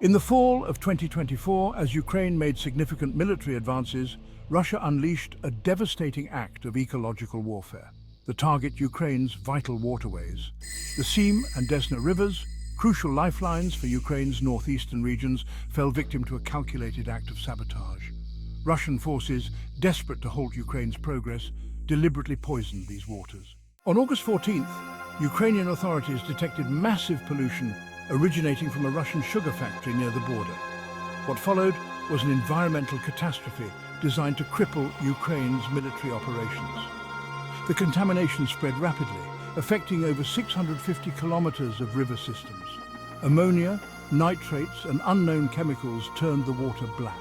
In the fall of 2024, as Ukraine made significant military advances, Russia unleashed a devastating act of ecological warfare. The target Ukraine's vital waterways. The Seym and Desna rivers, crucial lifelines for Ukraine's northeastern regions, fell victim to a calculated act of sabotage. Russian forces, desperate to halt Ukraine's progress, deliberately poisoned these waters. On August 14th, Ukrainian authorities detected massive pollution originating from a Russian sugar factory near the border. What followed was an environmental catastrophe designed to cripple Ukraine's military operations. The contamination spread rapidly, affecting over 650 kilometers of river systems. Ammonia, nitrates, and unknown chemicals turned the water black.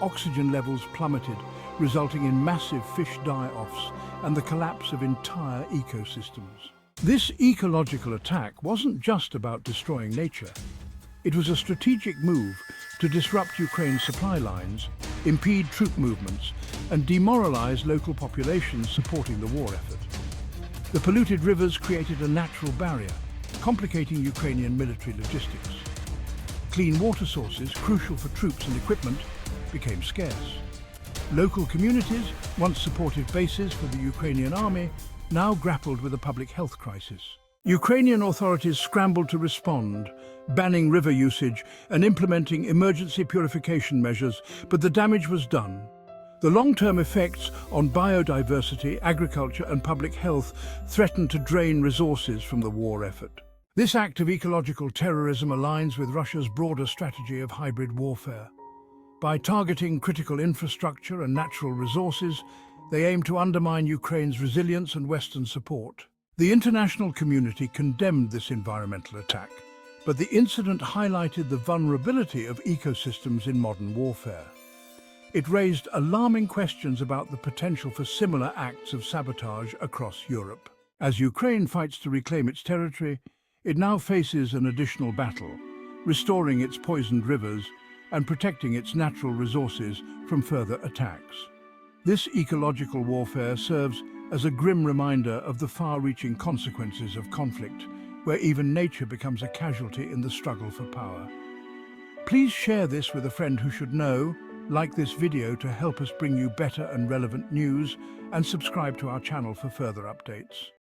Oxygen levels plummeted, resulting in massive fish die-offs and the collapse of entire ecosystems. This ecological attack wasn't just about destroying nature. It was a strategic move to disrupt Ukraine's supply lines, impede troop movements, and demoralize local populations supporting the war effort. The polluted rivers created a natural barrier, complicating Ukrainian military logistics. Clean water sources, crucial for troops and equipment, became scarce. Local communities, once supportive bases for the Ukrainian army, now grappled with a public health crisis. Ukrainian authorities scrambled to respond, banning river usage and implementing emergency purification measures, but the damage was done. The long-term effects on biodiversity, agriculture and public health threatened to drain resources from the war effort. This act of ecological terrorism aligns with Russia's broader strategy of hybrid warfare. By targeting critical infrastructure and natural resources, they aim to undermine Ukraine's resilience and Western support. The international community condemned this environmental attack, but the incident highlighted the vulnerability of ecosystems in modern warfare. It raised alarming questions about the potential for similar acts of sabotage across Europe. As Ukraine fights to reclaim its territory, it now faces an additional battle, restoring its poisoned rivers and protecting its natural resources from further attacks. This ecological warfare serves as a grim reminder of the far-reaching consequences of conflict, where even nature becomes a casualty in the struggle for power. Please share this with a friend who should know, like this video to help us bring you better and relevant news, and subscribe to our channel for further updates.